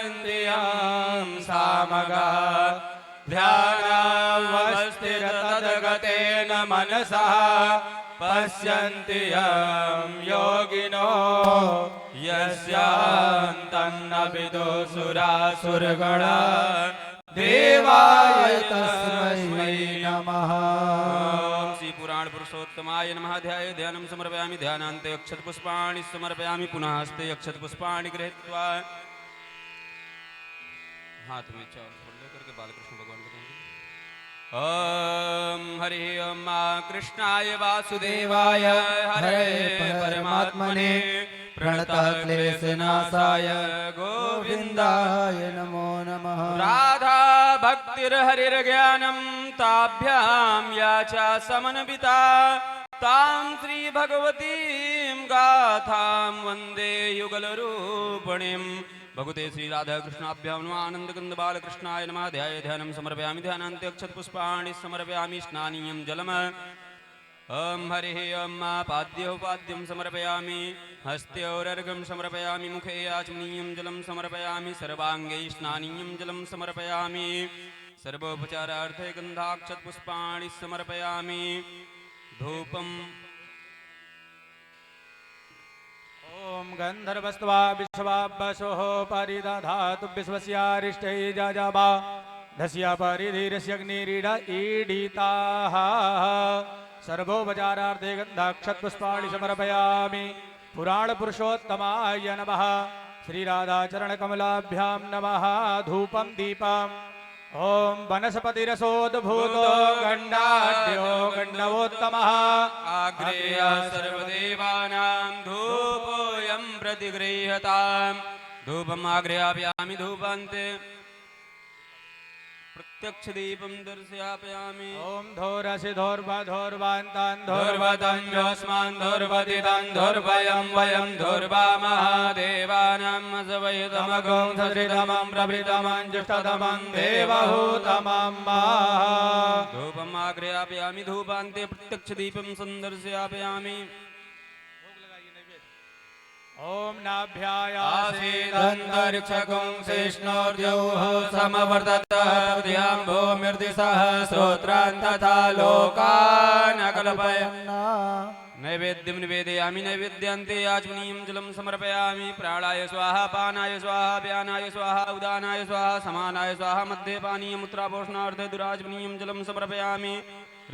ध्यायन्ति यं सामगा ध्यानावस्थिरतद्गतेन मनसा पश्यन्ति यं योगिनो यस्यान्तं न विदुसुरासुरगणा देवाय तस्मै नमः। श्री पुराण पुरुषोत्तमाय नमः। ध्याये ध्यानं समर्पयामि ध्यानान्ते अक्षत पुष्पाणि समर्पयामि पुनः हस्ते अक्षत पुष्पाणि गृहीत्वा हाथ में चावल फूल लेकर के बालकृष्ण भगवान को देंगे। ओम हरि ओम कृष्णाय वासुदेवाय हरे परमात्मने प्रणतः क्लेशनाशाय गोविन्दाय नमो नमः। राधा भक्तिर्हरिर्ज्ञानं ताभ्यां या च समन्विता तां श्री भगवतीं गाथां वन्दे युगलरूपिणीं। भगवते श्री राधा कृष्णाभ्यां नमः। आनंद कंद बालकृष्णाय नमः। ध्याये ध्यानं समर्पयामि ध्यानान्ते अक्षत पुष्पाणि समर्पयामि स्नानीयं जलम। ओम हरिः ओम पाद्योपाद्यं समर्पयामि हस्त्योरर्घं समर्पयामि मुखे आचमनीयं जलं समर्पयामि सर्वाङ्गे स्नानीयं जलं समर्पयामि सर्वोपचारार्थे गन्धाक्षत पुष्पाणि समर्पयामि धूपम्। ओम गंधर्वस्त्वा विश्वावसोः परिदधातु विश्वस्यारिष्टै जजाबा धस्या परिधीरस्यग्निरीड ईडिताः सर्वोपचारार्थे गन्धाक्षत पुष्पाणि समर्पयामि पुराण पुरुषोत्तमाय नमः। श्रीराधाचरणकमलाभ्यां नमः। धूपं दीपम्। ओम वनस्पतिरसोद्भूतो गण्डाढ्यो गण्डवोत्तमः आग्रेय सर्वदेवानां धूपोऽयं प्रतिगृह्यताम्। धूपम् आग्रयापयामि धूपान्ते प्रत्यक्ष दीपं दर्शयापयामि। ओम धोरसि धोर्वान्तान् धोर्वतञ्जोऽस्मान् धोर्वदितं धोर्वयं वयं धोर्वामः देवानां सवैतमगं सरितमं प्रभृतमं जुष्टतमं देवहूतमं धूपम् आग्रयापयामि धूपान्ते प्रत्यक्ष दीपं संदर्शयापयामि। ओम नाभ्याया आसीदन्तरिक्षगं शेष्णोर्जौः समवर्ततः हृदयां भूमिर्दिशः श्रोत्रान् तथा लोकान् अकल्पयन्। नैवेद्यं निवेदयामि नैवेद्यान्ते आचमनीयं जलं समर्पयामि। प्राणाय स्वाहा पानाय स्वाहा व्यानाय स्वाहा उदानाय स्वाहा समानाय स्वाहा मध्ये पानीयम् उत्तरापोषणार्थे दुराचमनीयं जलं समर्पयामि।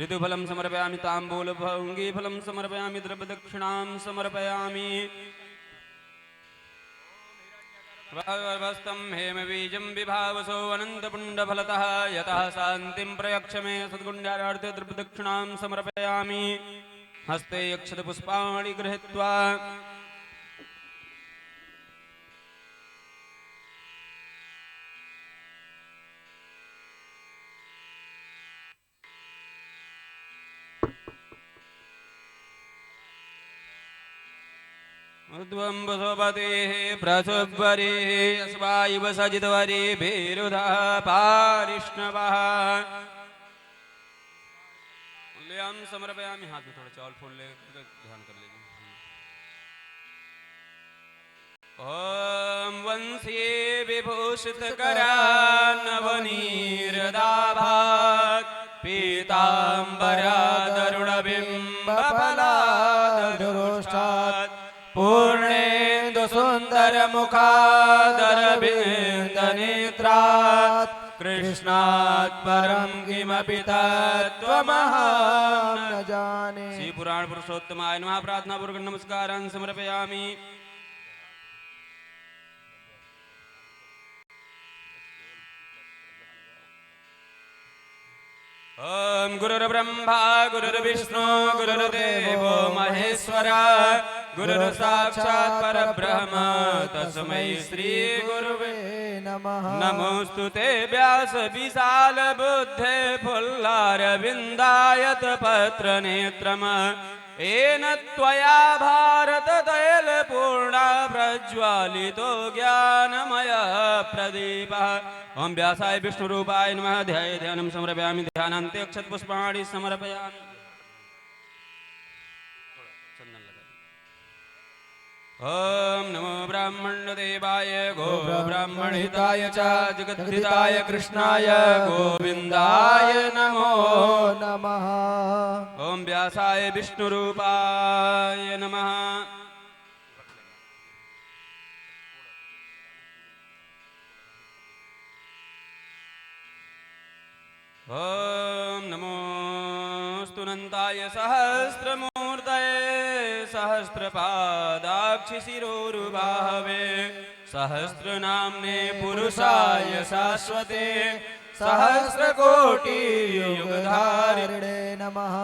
ऋतुफलं समर्पयामि ताम्बूलभङ्गीफलं समर्पयामि द्रव्यदक्षिणां समर्पयामि। वस्तं हेमबीजं विभावसो अनन्तपुण्डफलतः यतः शान्तिं प्रयक्ष मे सद्गुण्यार्थे द्रव्यदक्षिणां समर्पयामि। हस्ते अक्षतपुष्पाणि गृहीत्वा उद्वम्बसोपतेः प्रसुब्वरेः अस्वायुव सजितवरे भेरुधः पारिष्णवः। हम समर्पयामि। हाथ में थोड़ा चावल फूल ले ध्यान कर लीजिए। ओम वंशी विभूषितकरा नवनीरदाभात् पीताम्बरादरुणबिम्बफलादरुष्टात् पूर्णेन्दु सुन्दरमुखादरविन्दनेत्रात् कृष्णात् परं किमपि तत्त्वमहं न जाने। श्री पुराण पुरुषोत्तमाय नमः। प्रार्थना पूर्वक नमस्कारान् समर्पयामि। ओम गुरुर्ब्रह्मा गुरुर्विष्णु गुरुर्देवो महेश्वरा गुरुर्साक्षात् परब्रह्म तस्मै श्री गुरुवे नमः। नमोस्तुते व्यास विशाल बुद्धे फुल्लारविन्दायत पत्र नेत्रम येन त्वया भारत तैलपूर्णा प्रज्वालितो ज्ञानमय प्रदीपः। ओम व्यासाय विष्णुरूपाय नमः। ध्याये ध्यानं समर्पयामि ध्यानान्ते अक्षतपुष्पाणि समर्पयामि। ओम नमो ब्राह्मणदेवाय गो ब्राह्मणहिताय च जगद्धिताय कृष्णाय गोविन्दाय नमो नमः। ओम व्यासाय विष्णुरूपाय नमः। ओम नमोस्तु नन्ताय सहस्रमूर्तये सहस्रपादाक्षिशिरोरुबाहवे सहस्रनाम्ने पुरुषाय शाश्वते सहस्रकोटियुगधारिणे नमः।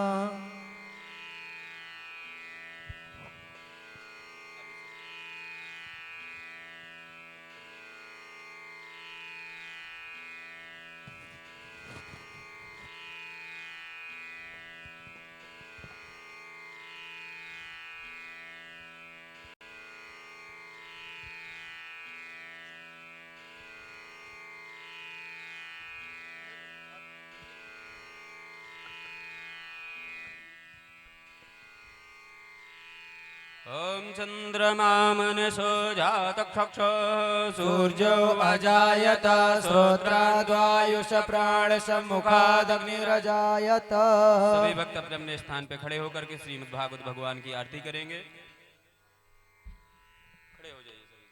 ओम चंद्रमा मनसो जातचक्षुः सूर्यो अजायत श्रोत्राद्वायुष प्राणसमुखादग्निरजायत। सभी भक्त अपने अपने स्थान पे खड़े होकर के श्रीमद् भागवत भगवान की आरती करेंगे। खड़े हो जाइए सभी।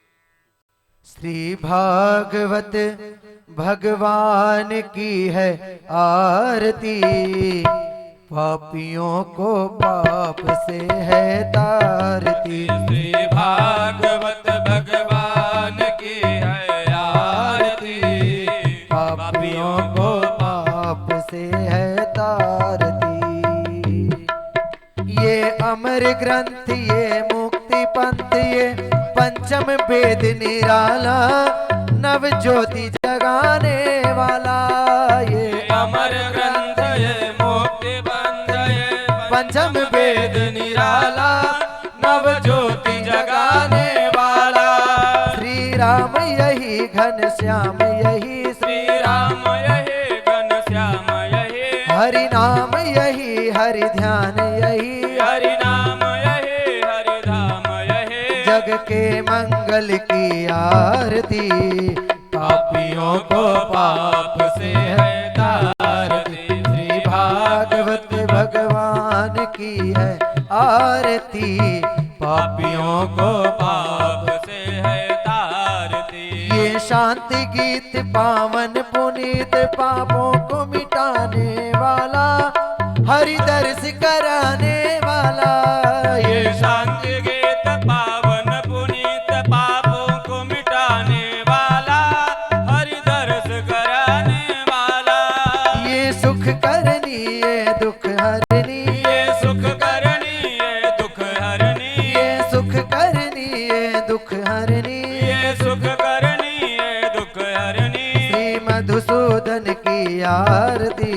श्री भागवत भगवान की है आरती, पापियों को पाप से है तारती। श्री भागवत भगवान की है आरती, पापियों को पाप से है तारती। ये अमर ग्रंथ, ये मुक्ति पंथ, ये पंचम वेद निराला, नव ज्योति जगाने वाला। ये अमर ग्रंथ ये मुक्ति पंथ ये पंचम वेद निराला, नव ज्योति जगाने वाला। श्री राम यही घनश्याम यही, श्री राम यही घनश्याम यही, हरि नाम यही हरि ध्यान यही, हरि नाम यही हरि धाम यही। जग के मंगल की आरती, पापियों को पाप से है तारती। श्री भागवत भगवान की है आरती, पापियों को पाप से है तारती। ये शांति गीत पावन पुनीत, पापों को मिटाने वाला, हरि दर्श कराने वाला। ये शांति गीत पावन पुनीत, पापों को मिटाने वाला, हरि दर्श कराने वाला। ये सुख करनी ये दुख हरनी, ये सुख करनी ये दुख हरनी, ये सुख करनी ये दुख हरनी। ये सुख करनी ये दुख हरनी। श्री मधुसूदन की आरती,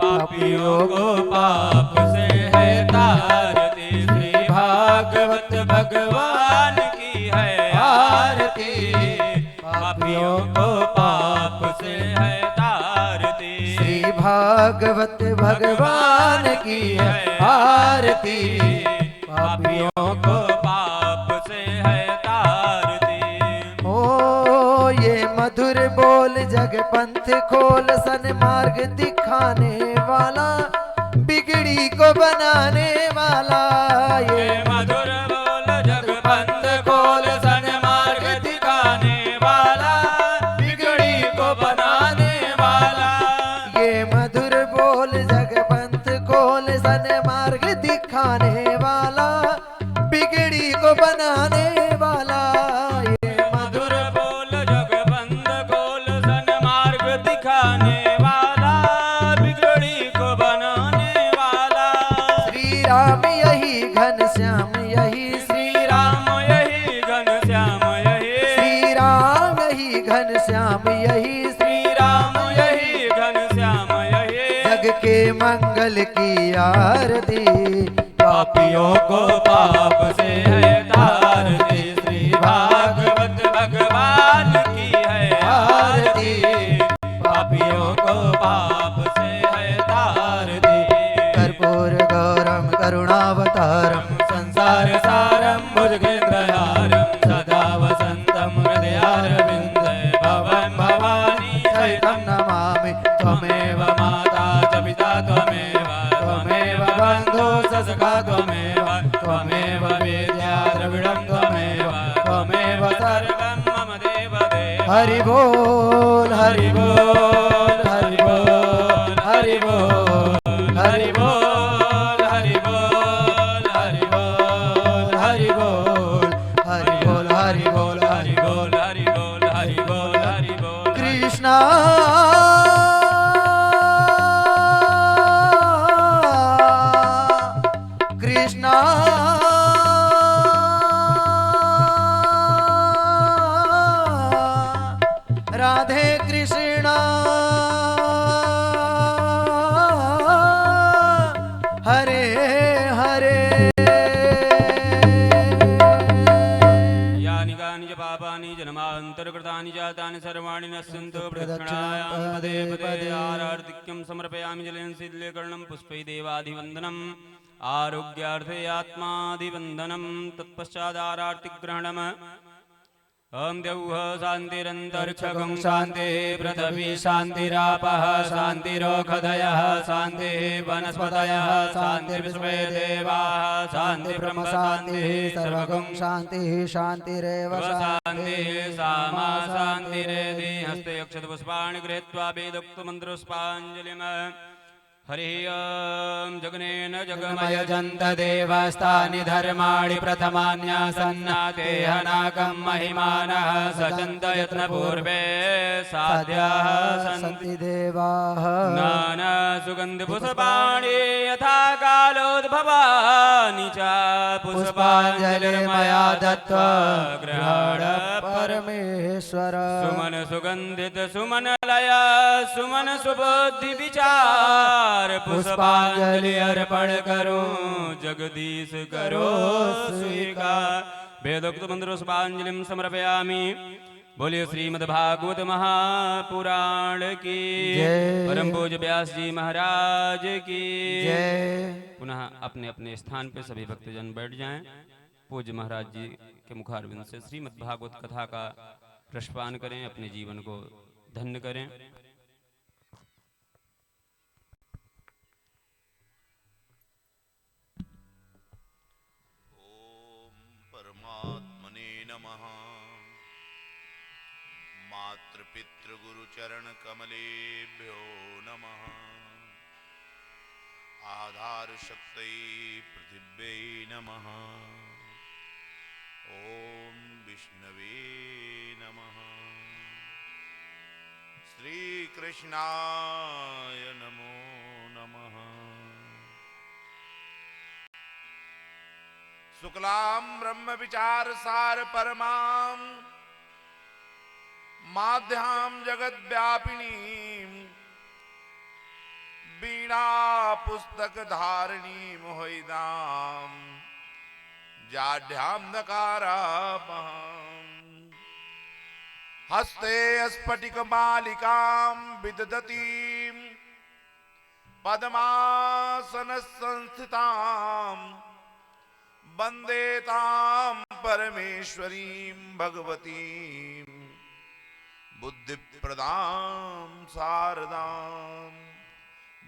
पापियों को पाप से है तारती। श्री भागवत भगवान की है आरती, पापियों को पाप से है तारती। श्री भागवत भगवान की है आरती, पापियों को पाप से है तारती। ओ ये मधुर बोल जग पंथ खोल, सन्मार्ग दिखाने वाला, बिगड़ी को बनाने वाला। ये मधुर बोल जग पंथ खोल, सन्मार्ग दिखाने वाला, बिगड़ी को बनाने वाला। ये मधुर बोल जग पंथ खोल, सन्मार्ग दिखाने वाला, बिगड़ी को बनाने वाला। ये मधुर बोल जग पंथ खोल, सन्मार्ग दिखाने वाला, बिगड़ी को बनाने वाला। श्री राम यही घनश्याम यही, श्री राम यही घनश्याम यही, श्री राम यही घनश्याम यही, श्री राम यही घनश्याम यही। जग के मंगल की आरती, पापियों को पाप से है तारती। श्री भागवत भगवान की है आरती, पापियों को पाप से है तारती। कर्पूर गौरम करुणावतारम, संसार सारम भुजगेन्द्रया हरि बोल हरि बोल हरि बोल हरि बोल हरि बोल हरि बोल हरि बोल हरि बोल हरि बोल हरि बोल हरि बोल हरि बोल हरि बोल हरि बोल कृष्णा कृष्णा राधे कृष्णा हरे हरे यानि कानि च पापानि जन्मान्तरकृतानि जातानि सर्वाणि नश्यन्तु प्रदक्षिणायां पदे पदे आरार्तिक्यं समर्पयामि जलेन शीतलीकरणं पुष्पै देवाधिवन्दनम् आरोग्यार्थे आत्मादिवन्दनं तत्पश्चादारार्तिग्रहणम् ओम देवः शान्तिरन्तरिक्षगं शान्तिः पृथिवी शान्तिरापः शान्तिरोषधयः शान्तिः वनस्पतयः शान्तिर्विश्वे देवाः शान्तिर्ब्रह्म शान्तिः सर्वगं शान्तिः शान्तिरेव शान्तिः सामा शान्तिरेधि हस्ते अक्षतपुष्पाणि गृहीत्वा वेदोक्तमन्त्रपुष्पाञ्जलिम् हरिः ओम जगनेन जगमय जन्त देवस्तानि धर्माणि प्रथमान्यासन्नाते हनाकं महिमानः सचन्त यत्नपूर्वे साध्याः सन्ति देवाः नाना सुगन्धपुष्पाणि यथा कालोद्भवानि च पुष्पाञ्जलिर्मया दत्त्वा गृहाण परमेश्वर सुमन सुगन्धित सुमनलय सुमन सुबुद्धि विचार पुष्पांजलि अर्पण करो जगदीश करो स्वीकार वेदोक्त मंत्र पुष्पांजलिं समर्पयामि बोलिए श्रीमद्भागवत महापुराण की परम पूज्य व्यास जी महाराज की पुनः अपने अपने स्थान पे सभी भक्तजन बैठ जाएं। पूज्य महाराज जी के मुखारविंद से श्रीमद्भागवत कथा का प्रस्पान करें, अपने जीवन को धन्य करें। परमात्मने नमः। मातृपितृगुरुचरण कमलेभ्यो नमः। आधार शक्तये पृथिव्यै नमः। ओम विष्णवे नमः। श्री कृष्णाय नमो नमः। शुक्लां ब्रह्म विचार सार परमां माध्यां जगत व्यापिनी बीणा पुस्तक धारिणी मोहिदां जाढ्यां नकारापहं हस्ते स्फटिक मालिकां विदधतीं पद्मासन संस्थितां वंदे तां परमेश्वरीं भगवतीं बुद्धिप्रदां शारदां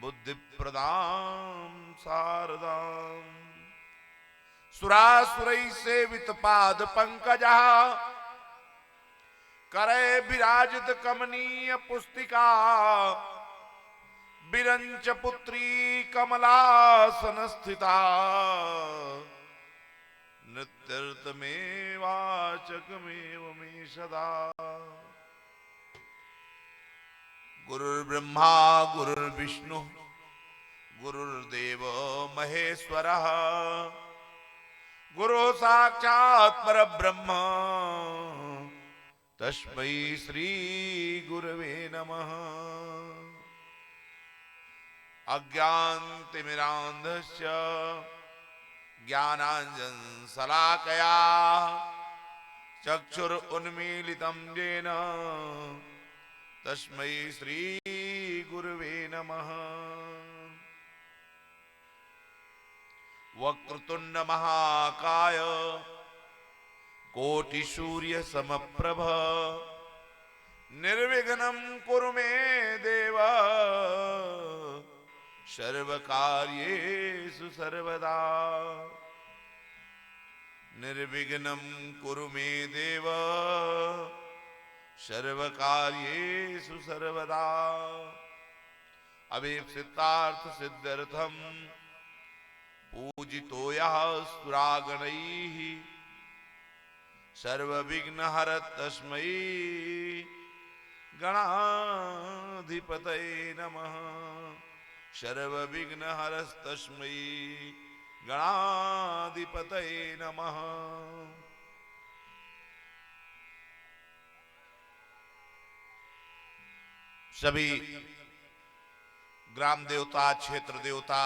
बुद्धिप्रदां शारदां सुरासुरैः सेवित पाद पंकजः करे विराजित कमनीय पुस्तिका विरंच पुत्री कमलासन स्थिता नृत्यर्थमेव वाचकमेव मे सदा। गुरुर्ब्रह्मा गुरुर्विष्णु गुरुर्देव महेश्वरः गुरु साक्षात् परब्रह्म तस्मै श्री गुरवे नमः। अज्ञानतिमिरान्धस्य ज्ञानाञ्जन शलाकया चक्षुर उन्मीलितं येन तस्मै श्री गुरवे नमः। वक्रतुंड महाकाय कोटि सूर्य समप्रभ निर्विघ्नं कुरु मे देव सर्वकार्येषु सर्वदा। निर्विघ्नं कुरु मे देव सर्वकार्येषु सर्वदा अभीप्सितार्थ सिद्ध्यर्थम पूजितो यः सुरागणैः सर्वविघ्नहर तस्मै गणाधिपतये नमः। सर्वविघ्नहरस्तस्मै गणाधिपतये नमः। सभी ग्राम देवता, क्षेत्र देवता,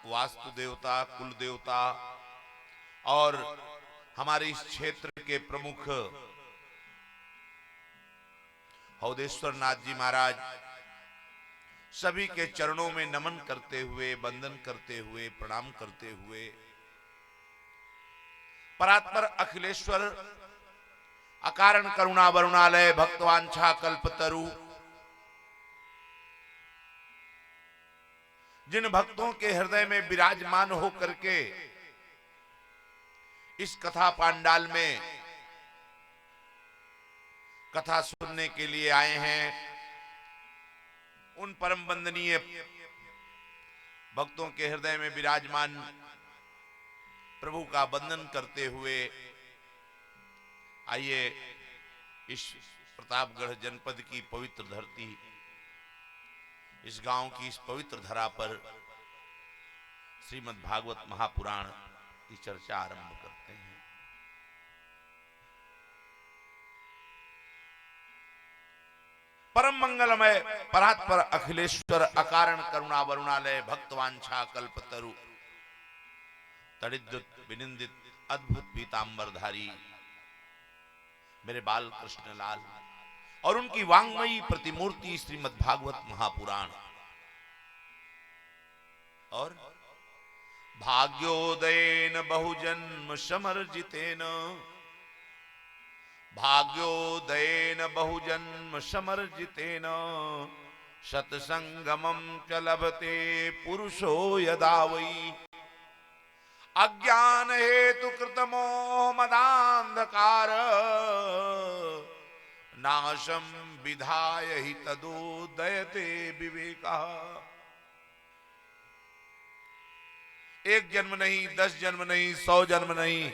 वास्तु देवता, कुल देवता और हमारे इस क्षेत्र के प्रमुख हौदेश्वर नाथ जी महाराज सभी के चरणों में नमन करते हुए, वंदन करते हुए, प्रणाम करते हुए परात्पर अखिलेश्वर अकारण करुणा वरुणालय भक्तवांछा कल्पतरु जिन भक्तों के हृदय में विराजमान हो करके इस कथा पांडाल में कथा सुनने के लिए आए हैं, उन परम वंदनीय भक्तों के हृदय में विराजमान प्रभु का वंदन करते हुए आइए इस प्रतापगढ़ जनपद की पवित्र धरती, इस गांव की इस पवित्र धरा पर श्रीमद् भागवत महापुराण की चर्चा आरंभ करते हैं। परम मंगलमय परात्पर अखिलेश्वर अकारण करुणा वरुणालय भक्तवांछा कल्पतरु तड़िद्युत विनिंदित अद्भुत पीतांबरधारी मेरे बाल कृष्ण लाल और उनकी वांगमयी प्रतिमूर्ति श्रीमद् भागवत महापुराण और भाग्योदयेन बहुजन्म समर्जितेन भाग्योदयेन बहुजन्म समर्जितेन सत्संगमं च लभते पुरुषो यदा वै अज्ञान हेतु कृतमोह मदांधकार नाशम विधाय हि तदोदयते विवेकः। एक जन्म नहीं, 10 जन्म नहीं, 100 जन्म नहीं,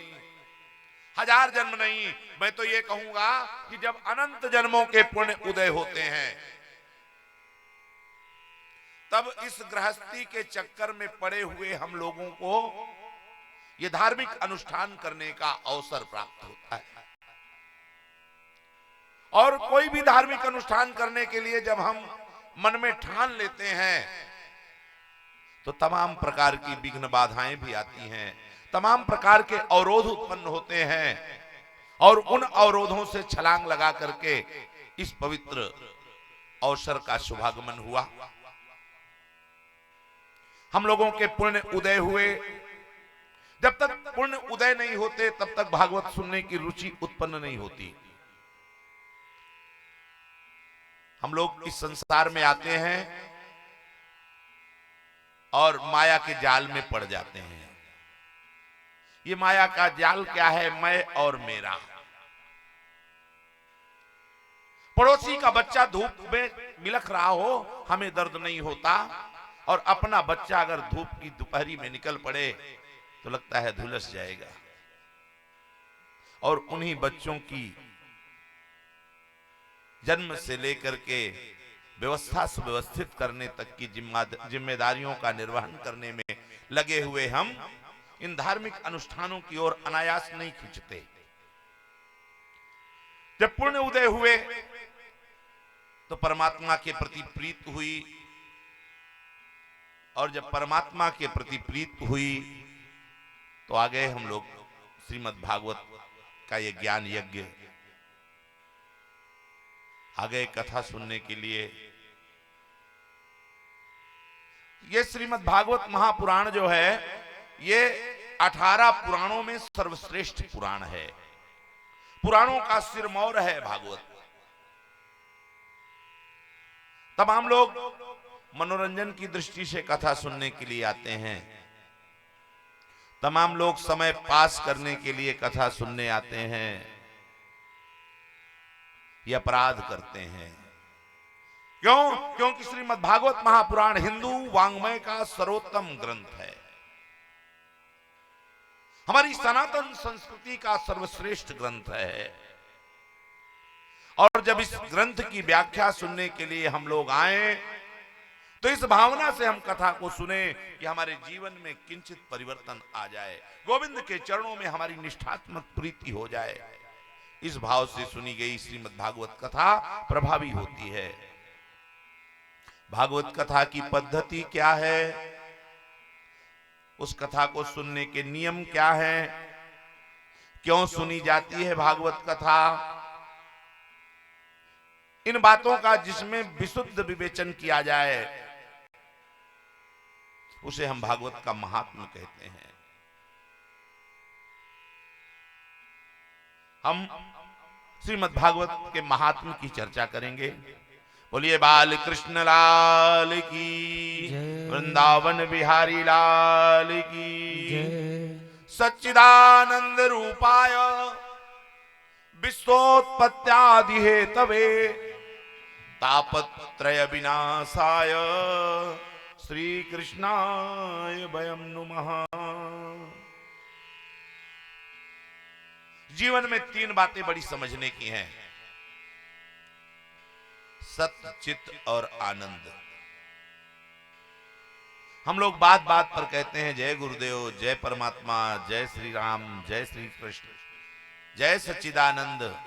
1000 जन्म नहीं, मैं तो ये कहूंगा कि जब अनंत जन्मों के पुण्य उदय होते हैं तब इस गृहस्थी के चक्कर में पड़े हुए हम लोगों को ये धार्मिक अनुष्ठान करने का अवसर प्राप्त होता है। और कोई भी धार्मिक अनुष्ठान करने के लिए जब हम मन में ठान लेते हैं तो तमाम प्रकार की विघ्न बाधाएं भी आती हैं, तमाम प्रकार के अवरोध उत्पन्न होते हैं और उन अवरोधों से छलांग लगा करके इस पवित्र अवसर का शुभागमन हुआ। हम लोगों के पुण्य उदय हुए। जब तक पुण्य उदय नहीं होते तब तक भागवत सुनने की रुचि उत्पन्न नहीं होती। हम लोग इस संसार में आते हैं और माया के जाल में पड़ जाते हैं। ये माया का जाल क्या है? मैं और मेरा। पड़ोसी का बच्चा धूप में मिलख रहा हो, हमें दर्द नहीं होता, और अपना बच्चा अगर धूप की दोपहरी में निकल पड़े तो लगता है झुलस जाएगा। और उन्हीं बच्चों की जन्म से लेकर के व्यवस्था सुव्यवस्थित करने तक की जिम्मेदारियों का निर्वहन करने में लगे हुए हम इन धार्मिक अनुष्ठानों की ओर अनायास नहीं खींचते। जब पुण्य उदय हुए तो परमात्मा के प्रति प्रीत हुई, और जब परमात्मा के प्रति प्रीत हुई तो आ गए हम लोग श्रीमद् भागवत का ये ज्ञान यज्ञ, आ गए कथा सुनने के लिए। ये श्रीमद् भागवत महापुराण जो है ये 18 पुराणों में सर्वश्रेष्ठ पुराण है। पुराणों का सिरमौर है भागवत। तमाम लोग मनोरंजन की दृष्टि से कथा सुनने के लिए आते हैं, तमाम लोग समय पास करने के लिए कथा सुनने आते हैं। ये अपराध करते हैं। क्यों? क्योंकि श्रीमद् भागवत महापुराण हिंदू वांग्मय का सर्वोत्तम ग्रंथ है, हमारी सनातन संस्कृति का सर्वश्रेष्ठ ग्रंथ है। और जब इस ग्रंथ की व्याख्या सुनने के लिए हम लोग आए तो इस भावना से हम कथा को सुने कि हमारे जीवन में किंचित परिवर्तन आ जाए, गोविंद के चरणों में हमारी निष्ठात्मक प्रीति हो जाए। इस भाव से सुनी गई श्रीमद् भागवत कथा प्रभावी होती है। भागवत कथा की पद्धति क्या है, उस कथा को सुनने के नियम क्या हैं, क्यों सुनी जाती है भागवत कथा, इन बातों का जिसमें विशुद्ध विवेचन किया जाए उसे हम भागवत का महात्म्य कहते हैं। हम श्रीमद् भागवत के महात्म्य की चर्चा करेंगे। बोलिए बाल कृष्ण लाल की, वृंदावन बिहारी लाल की, सच्चिदानंद रूपाय विश्वोत्पत्त्यादि हेतवे तापत्रय विनाशाय श्री कृष्णाय वयं नुमः। जीवन में तीन बातें बड़ी समझने की हैं, सत्य, चित्त और आनंद। हम लोग बात बात पर कहते हैं जय गुरुदेव, जय परमात्मा, जय श्री राम, जय श्री कृष्ण, जय सच्चिदानंद।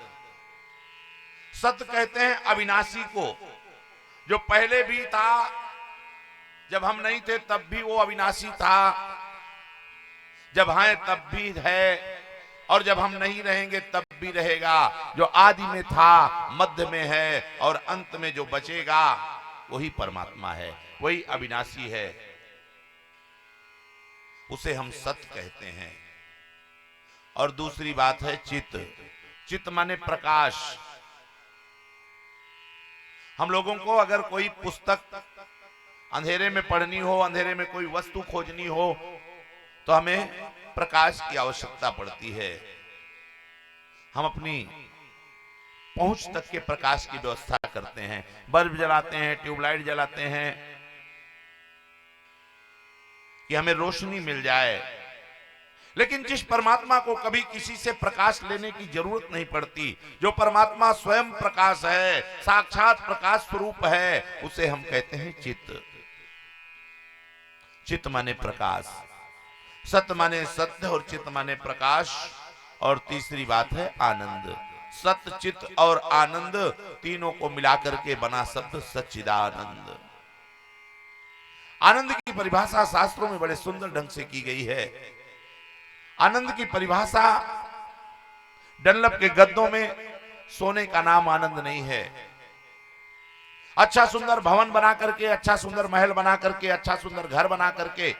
सत्य कहते हैं अविनाशी को, जो पहले भी था, जब हम नहीं थे तब भी वो अविनाशी था, जब हैं तब भी है, और जब हम नहीं रहेंगे तब भी रहेगा। जो आदि में था, मध्य में है और अंत में जो बचेगा वही परमात्मा है, वही अविनाशी है, उसे हम सत्य कहते हैं। और दूसरी बात है चित्त। चित्त माने प्रकाश। हम लोगों को अगर कोई पुस्तक अंधेरे में पढ़नी हो, अंधेरे में कोई वस्तु खोजनी हो, तो हमें प्रकाश की आवश्यकता पड़ती है। हम अपनी पहुंच तक के प्रकाश की व्यवस्था करते हैं, बल्ब जलाते हैं, ट्यूबलाइट जलाते हैं कि हमें रोशनी मिल जाए। लेकिन जिस परमात्मा को कभी किसी से प्रकाश लेने की जरूरत नहीं पड़ती, जो परमात्मा स्वयं प्रकाश है, साक्षात प्रकाश स्वरूप है, उसे हम कहते हैं चित्त। चित्त माने प्रकाश, सत्य माने सत्य और चित्त माने प्रकाश। और तीसरी बात है आनंद। सत्य, चित्त और आनंद तीनों को मिलाकर के बना शब्द सच्चिदानंद। आनंद की परिभाषा शास्त्रों में बड़े सुंदर ढंग से की गई है। आनंद की परिभाषा डनलप के गद्दों में सोने का नाम आनंद नहीं है। अच्छा सुंदर भवन बना करके, अच्छा सुंदर महल बना करके, अच्छा सुंदर घर बना करके,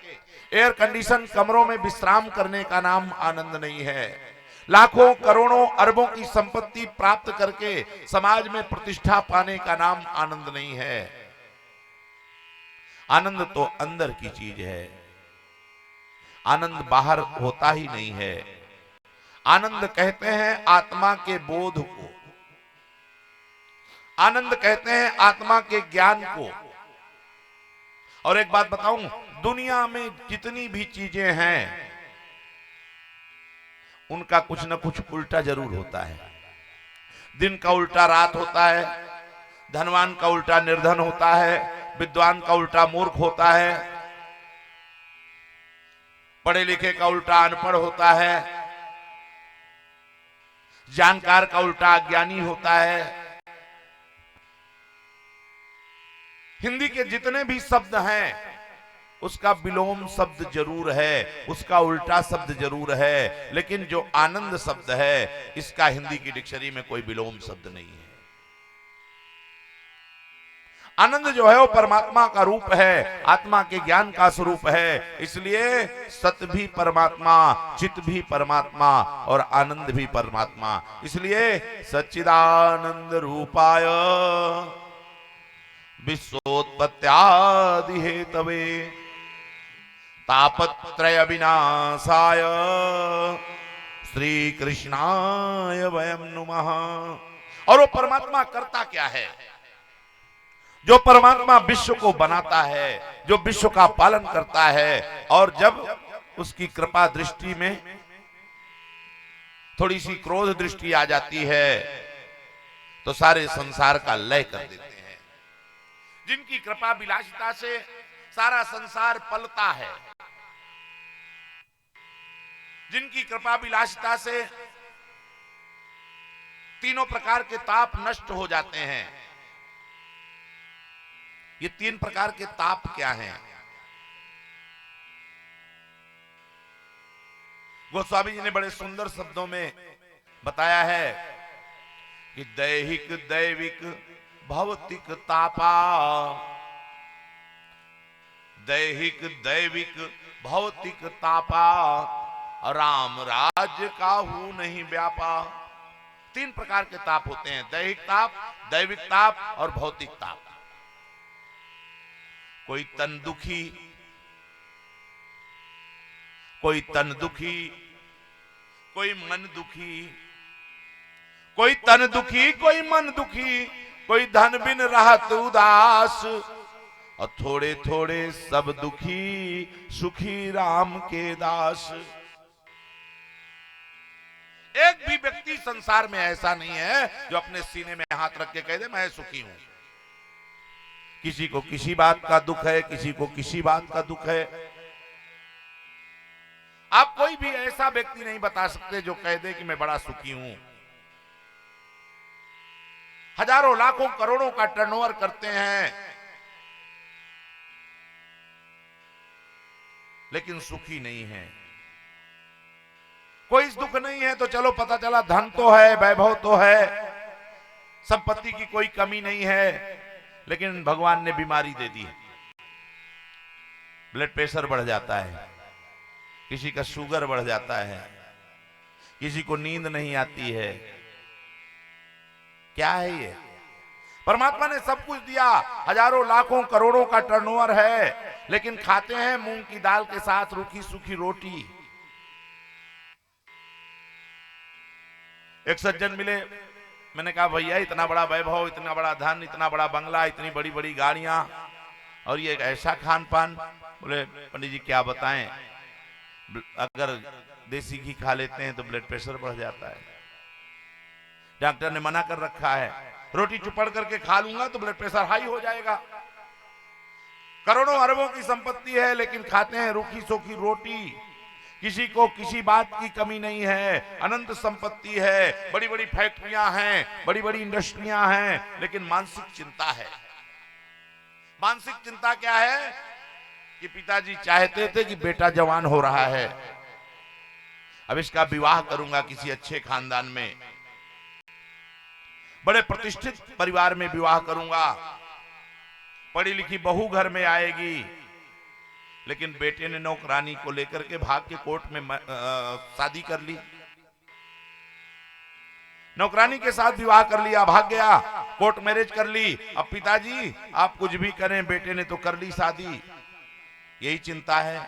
एयर कंडीशन कमरों में विश्राम करने का नाम आनंद नहीं है। लाखों करोड़ों अरबों की संपत्ति प्राप्त करके समाज में प्रतिष्ठा पाने का नाम आनंद नहीं है। आनंद तो अंदर की चीज है, आनंद बाहर होता ही नहीं है। आनंद कहते हैं आत्मा के बोध को, आनंद कहते हैं आत्मा के ज्ञान को। और एक बात बताऊं, दुनिया में जितनी भी चीजें हैं उनका कुछ न कुछ उल्टा जरूर होता है। दिन का उल्टा रात होता है, धनवान का उल्टा निर्धन होता है, विद्वान का उल्टा मूर्ख होता है, पढ़े लिखे का उल्टा अनपढ़ होता है, जानकार का उल्टा अज्ञानी होता है। हिंदी के जितने भी शब्द हैं उसका विलोम शब्द जरूर है, उसका उल्टा शब्द जरूर है, लेकिन जो आनंद शब्द है इसका हिंदी की डिक्शनरी में कोई विलोम शब्द नहीं है। आनंद जो है वो परमात्मा का रूप है, आत्मा के ज्ञान का स्वरूप है। इसलिए सत्य भी परमात्मा, चित्त भी परमात्मा और आनंद भी परमात्मा। इसलिए सच्चिदानंद रूपाय विश्वोत्पत्त्यादि हेतवे तापत्रय विनाशाय श्री कृष्णाय वयं नुमः। और वो परमात्मा करता क्या है? जो परमात्मा विश्व को बनाता है, जो विश्व का पालन करता है, और जब उसकी कृपा दृष्टि में थोड़ी सी क्रोध दृष्टि आ जाती है तो सारे संसार का लय कर देते हैं। जिनकी कृपा विलासिता से सारा संसार पलता है, जिनकी कृपा विलासिता से तीनों प्रकार के ताप नष्ट हो जाते हैं। ये तीन प्रकार के ताप क्या हैं? गोस्वामी जी ने बड़े सुंदर शब्दों में बताया है कि दैहिक दैविक भौतिक तापा, दैहिक दैविक भौतिक तापा, राम राज्य काहू नहीं व्यापा। तीन प्रकार के ताप होते हैं, दैहिक ताप, दैविक ताप और भौतिक ताप। कोई तन दुखी, कोई तन दुखी, कोई मन दुखी, कोई तन दुखी, कोई मन दुखी, कोई धन बिन रहत उदास, और थोड़े थोड़े सब दुखी, सुखी राम के दास। एक भी व्यक्ति संसार में ऐसा नहीं है जो अपने सीने में हाथ रख के कह दे मैं सुखी हूं। किसी को किसी बात का दुख है, किसी को किसी बात का दुख है। आप कोई भी ऐसा व्यक्ति नहीं बता सकते जो कह दे कि मैं बड़ा सुखी हूं। हजारों लाखों करोड़ों का टर्नओवर करते हैं लेकिन सुखी नहीं है। कोई दुख नहीं है तो चलो पता चला धन तो है, वैभव तो है, संपत्ति की कोई कमी नहीं है, लेकिन भगवान ने बीमारी दे दी है। ब्लड प्रेशर बढ़ जाता है, किसी का शुगर बढ़ जाता है, किसी को नींद नहीं आती है। क्या है ये? परमात्मा ने सब कुछ दिया, हजारों लाखों करोड़ों का टर्नओवर है, लेकिन खाते हैं मूंग की दाल के साथ रूखी सूखी रोटी। एक सज्जन मिले, मैंने कहा भैया इतना बड़ा वैभव, इतना बड़ा धन, इतना बड़ा बंगला, इतनी बड़ी बड़ी गाड़ियां और ये ऐसा खान पान। बोले पंडित जी क्या बताएं, अगर देसी घी खा लेते हैं तो ब्लड प्रेशर बढ़ जाता है। डॉक्टर ने मना कर रखा है, रोटी चुपड़ करके खा लूंगा तो ब्लड प्रेशर हाई हो जाएगा। करोड़ों अरबों की संपत्ति है लेकिन खाते हैं रूखी सूखी रोटी। किसी को किसी बात की कमी नहीं है, अनंत संपत्ति है, बड़ी बड़ी फैक्ट्रियां हैं, बड़ी बड़ी इंडस्ट्रियां हैं, लेकिन मानसिक चिंता है। मानसिक चिंता क्या है कि पिताजी चाहते थे कि बेटा जवान हो रहा है, अब इसका विवाह करूंगा किसी अच्छे खानदान में, बड़े प्रतिष्ठित परिवार में विवाह करूंगा, पढ़ी लिखी बहू घर में आएगी, लेकिन बेटे ने नौकरानी को लेकर के भाग के कोर्ट में शादी कर ली, नौकरानी के साथ विवाह कर लिया, भाग गया, कोर्ट मैरिज कर ली। अब पिताजी आप कुछ भी करें, बेटे ने तो कर ली शादी। यही चिंता है।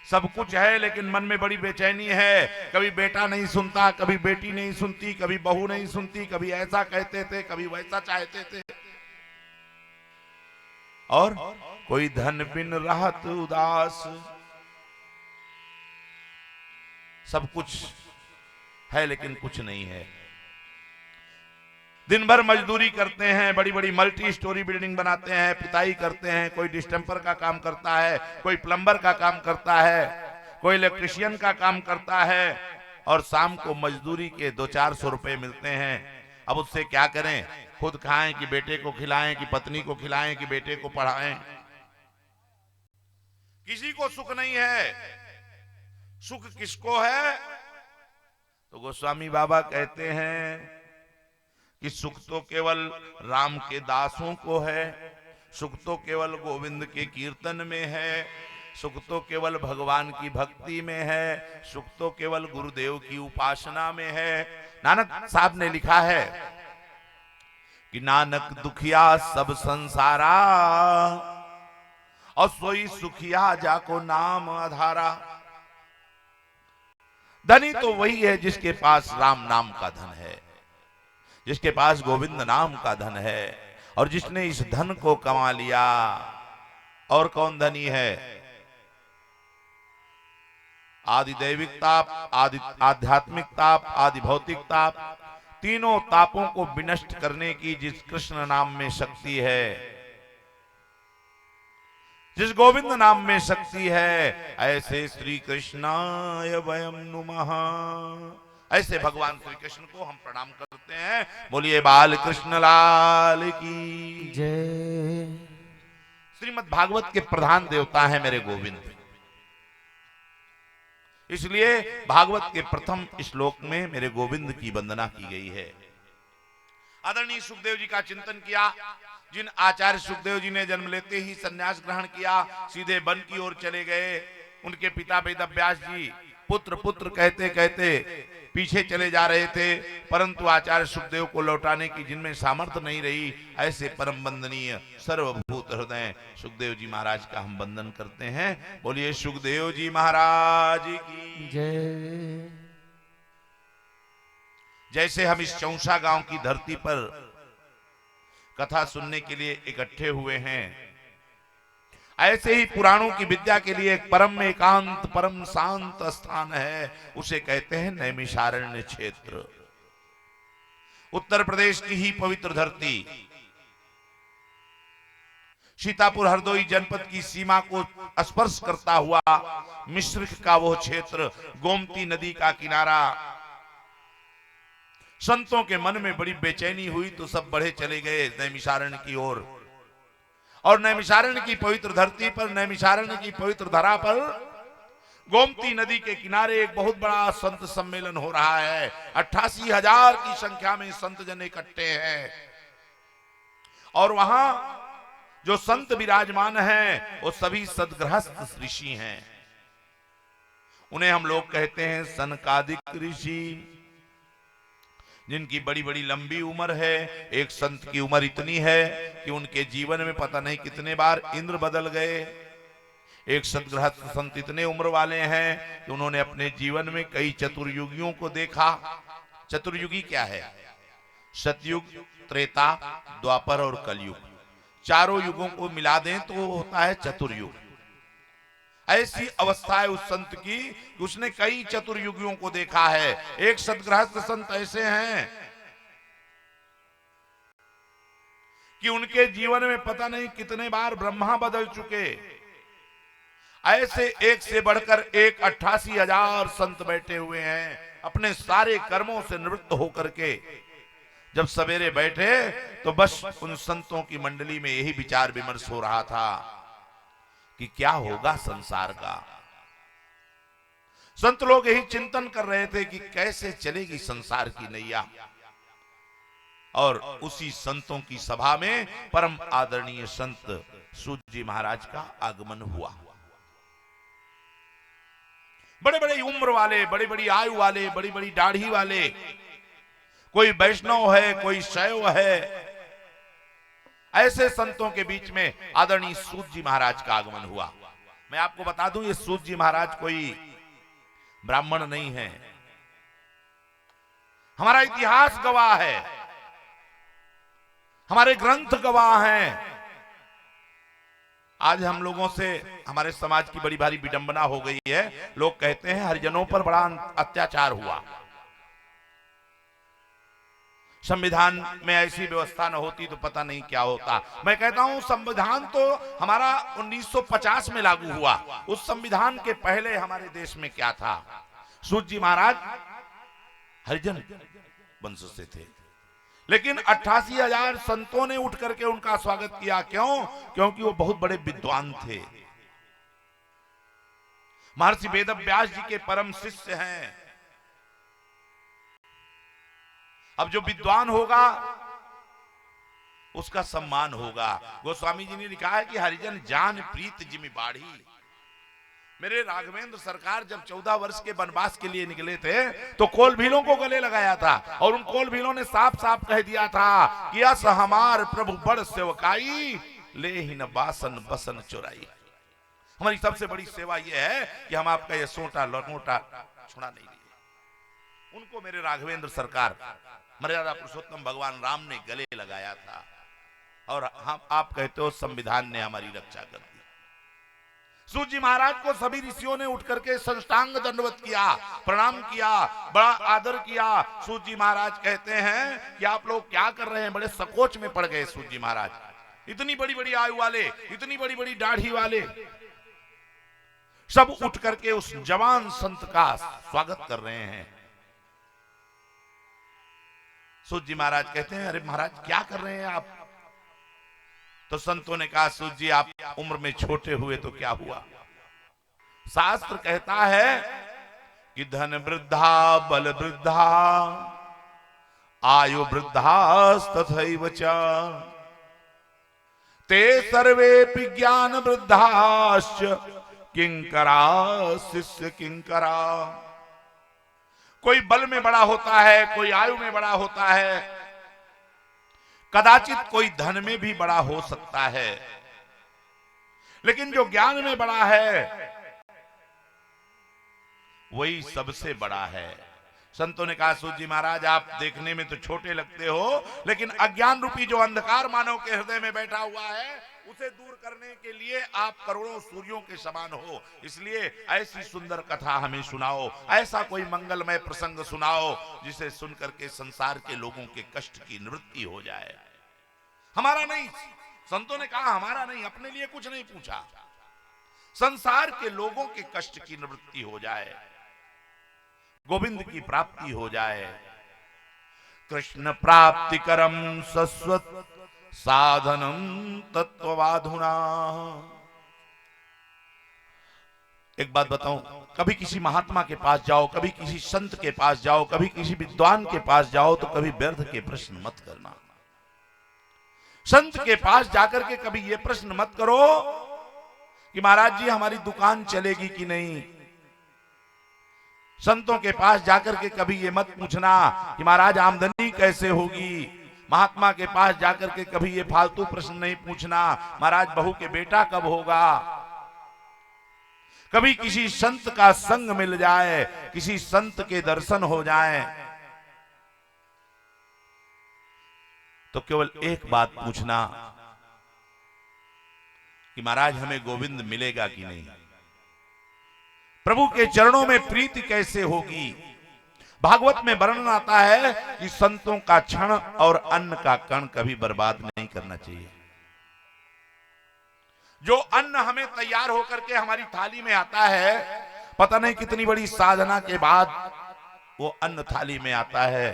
सब कुछ है लेकिन मन में बड़ी बेचैनी है। कभी बेटा नहीं सुनता, कभी बेटी नहीं सुनती, कभी बहू नहीं सुनती, कभी ऐसा कहते थे, कभी वैसा चाहते थे, और कोई धन बिन रहत उदास। सब कुछ है लेकिन कुछ नहीं है। दिन भर मजदूरी करते हैं, बड़ी बड़ी मल्टी स्टोरी बिल्डिंग बनाते हैं, पुताई करते हैं, कोई डिस्टेम्पर का काम करता है, कोई प्लम्बर का काम करता है, कोई इलेक्ट्रिशियन का काम करता है, और शाम को मजदूरी के 200-400 रुपए मिलते हैं। अब उससे क्या करें? खुद खाएं कि बेटे को खिलाएं, कि पत्नी को खिलाएं, कि बेटे को पढ़ाएं। किसी को सुख नहीं है। सुख किसको है? तो गोस्वामी बाबा कहते हैं कि सुख तो केवल राम के दासों को है, सुख तो केवल गोविंद के कीर्तन में है, सुख तो केवल भगवान की भक्ति में है, सुख तो केवल गुरुदेव की उपासना में है। नानक साहब ने लिखा है कि नानक दुखिया सब संसारा, और सोई सुखिया जाको नाम आधारा। धनी तो वही है जिसके पास राम नाम का धन है। जिसके पास गोविंद नाम का धन है और जिसने इस धन को कमा लिया। और कौन धनी है? आदि दैविक ताप, आदि आध्यात्मिक ताप, आदि भौतिक ताप, तीनों तापों को विनष्ट करने की जिस कृष्ण नाम में शक्ति है, जिस गोविंद नाम में शक्ति है, ऐसे श्री कृष्णाय वयं नुमः, ऐसे भगवान श्री कृष्ण को हम प्रणाम करते हैं। बोलिए बाल कृष्ण लाल की जय। श्रीमद् भागवत के प्रधान देवता है मेरे गोविंद, इसलिए भागवत के प्रथम श्लोक में मेरे गोविंद की वंदना की गई है। आदरणीय सुखदेव जी का चिंतन किया। जिन आचार्य सुखदेव जी ने जन्म लेते ही संन्यास ग्रहण किया, सीधे वन की ओर चले गए। उनके पिता वेदव्यास जी पुत्र पुत्र कहते कहते पीछे चले जा रहे थे, परंतु आचार्य सुखदेव को लौटाने की जिनमें सामर्थ्य नहीं रही, ऐसे परम वंदनीय सर्वभूत हृदय सुखदेव जी महाराज का हम वंदन करते हैं। बोलिए सुखदेव जी महाराज की जय। जैसे हम इस चौसा गांव की धरती पर कथा सुनने के लिए इकट्ठे हुए हैं, ऐसे ही पुराणों की विद्या के लिए एक परम एकांत परम शांत स्थान है, उसे कहते हैं नैमिषारण्य क्षेत्र। उत्तर प्रदेश की ही पवित्र धरती, सीतापुर हरदोई जनपद की सीमा को स्पर्श करता हुआ मिश्र का वो क्षेत्र, गोमती नदी का किनारा। संतों के मन में बड़ी बेचैनी हुई तो सब बढ़े चले गए नैमिषारण्य की ओर। और नैमिषारण्य की पवित्र धरती पर, नैमिषारण्य की पवित्र धरा पर गोमती नदी के किनारे एक बहुत बड़ा संत सम्मेलन हो रहा है। 88,000 की संख्या में संत जन इकट्ठे हैं और वहां जो संत विराजमान हैं वो सभी सद्गृहस्थ ऋषि हैं। उन्हें हम लोग कहते हैं सनकादिक ऋषि, जिनकी बड़ी बड़ी लंबी उम्र है। एक संत की उम्र इतनी है कि उनके जीवन में पता नहीं कितने बार इंद्र बदल गए। एक सद्गृहस्थ संत इतने उम्र वाले हैं कि उन्होंने अपने जीवन में कई चतुर्युगियों को देखा। चतुर्युगी क्या है? सतयुग, त्रेता, द्वापर और कलयुग, चारों युगों को मिला दें तो होता है चतुर्युग। ऐसी अवस्था है उस संत की, उसने कई चतुर्युगियों को देखा है। एक सद्गृहस्थ संत ऐसे हैं कि उनके जीवन में पता नहीं कितने बार ब्रह्मा बदल चुके। ऐसे एक से बढ़कर एक 88,000 संत बैठे हुए हैं अपने सारे कर्मों से निवृत्त होकर के। जब सवेरे बैठे तो बस उन संतों की मंडली में यही विचार विमर्श हो रहा था कि क्या होगा संसार का। संत लोग यही चिंतन कर रहे थे कि कैसे चलेगी संसार की नैया। और उसी संतों की सभा में परम आदरणीय संत सूत जी महाराज का आगमन हुआ। बड़े बड़े उम्र वाले, बड़ी बड़ी आयु वाले, बड़ी बड़ी दाढ़ी वाले, कोई वैष्णव है, कोई शैव है, ऐसे संतों के बीच में आदरणीय सूत जी महाराज का आगमन हुआ। मैं आपको बता दूं, ये सूत जी महाराज कोई ब्राह्मण नहीं है। हमारा इतिहास गवाह है, हमारे ग्रंथ गवाह हैं। आज हम लोगों से हमारे समाज की बड़ी भारी विडंबना हो गई है। लोग कहते हैं हरिजनों पर बड़ा अत्याचार हुआ। संविधान में ऐसी व्यवस्था न होती तो पता नहीं क्या होता। मैं कहता हूं संविधान तो हमारा 1950 में लागू हुआ, उस संविधान के पहले हमारे देश में क्या था? सूत जी महाराज हरिजन वंश से थे, लेकिन 88,000 संतों ने उठ करके उनका स्वागत किया। क्यों? क्योंकि वो बहुत बड़े विद्वान थे। महर्षि वेदव्यास जी के परम शिष्य हैं। अब जो विद्वान होगा उसका सम्मान होगा। गोस्वामी जी ने लिखा है कि हरिजन जान प्रीत जिमि बाढ़ी। मेरे राघवेंद्र सरकार जब 14 वर्ष के वनवास के लिए निकले थे तो कोल भीलों को गले लगाया था और उन कोल भीलों ने साफ साफ कह दिया था कि अस हमार प्रभु बड़ सेवकाई ले ही न बासन बसन चुराई। हमारी सबसे बड़ी सेवा यह है कि हम आपका ये सोटा लंगोटा छुड़ा नहीं लिए। उनको मेरे राघवेंद्र सरकार मर्यादा पुरुषोत्तम भगवान राम ने गले लगाया था, और हम आप कहते हो संविधान ने हमारी रक्षा कर दी। सूत जी महाराज को सभी ऋषियों ने उठ करके साष्टांग दंडवत किया, प्रणाम किया, बड़ा आदर किया। सूत जी महाराज कहते हैं कि आप लोग क्या कर रहे हैं, बड़े सकोच में पड़ गए सूत जी महाराज। इतनी बड़ी बड़ी आयु वाले, इतनी बड़ी बड़ी दाढ़ी वाले सब उठ करके उस जवान संत का स्वागत कर रहे हैं। सूत जी महाराज कहते हैं, अरे महाराज क्या कर रहे हैं आप? तो संतों ने कहा, सूत जी आप उम्र में छोटे हुए तो क्या हुआ? शास्त्र कहता है कि धन वृद्धा बल वृद्धा आयु वृद्धास्तथैव च ते सर्वे ज्ञान वृद्धाश्च किंकरा शिष्य किंकरा। कोई बल में बड़ा होता है, कोई आयु में बड़ा होता है, कदाचित कोई धन में भी बड़ा हो सकता है, लेकिन जो ज्ञान में बड़ा है वही सबसे बड़ा है। संतों ने कहा, सूत जी महाराज आप देखने में तो छोटे लगते हो, लेकिन अज्ञान रूपी जो अंधकार मानव के हृदय में बैठा हुआ है उसे दूर करने के लिए आप करोड़ों सूर्यों के समान हो। इसलिए ऐसी सुंदर कथा हमें सुनाओ, ऐसा कोई मंगलमय प्रसंग सुनाओ जिसे सुनकर के संसार के लोगों के कष्ट की निवृत्ति हो जाए। हमारा नहीं, संतों ने कहा हमारा नहीं, अपने लिए कुछ नहीं पूछा, संसार के लोगों के कष्ट की निवृत्ति हो जाए, गोविंद की प्राप्ति हो जाए। कृष्ण प्राप्ति करम सस्वत साधनम तत्ववाधुना। एक बात बताऊं, कभी किसी महात्मा के पास जाओ, कभी किसी संत के पास जाओ, कभी किसी विद्वान के पास जाओ तो कभी व्यर्थ के प्रश्न मत करना। संत के पास जाकर के कभी ये प्रश्न मत करो कि महाराज जी हमारी दुकान चलेगी कि नहीं। संतों के पास जाकर के कभी ये मत पूछना कि महाराज आमदनी कैसे होगी। महात्मा के पास जाकर के कभी ये फालतू प्रश्न नहीं पूछना, महाराज बहू के बेटा कब होगा। कभी किसी संत का संग मिल जाए, किसी संत के दर्शन हो जाए तो केवल एक बात पूछना कि महाराज हमें गोविंद मिलेगा कि नहीं, प्रभु के चरणों में प्रीति कैसे होगी। भागवत में वर्णन आता है कि संतों का क्षण और अन्न का कण कभी बर्बाद नहीं करना चाहिए। जो अन्न हमें तैयार होकर के हमारी थाली में आता है, पता नहीं कितनी बड़ी साधना के बाद वो अन्न थाली में आता है,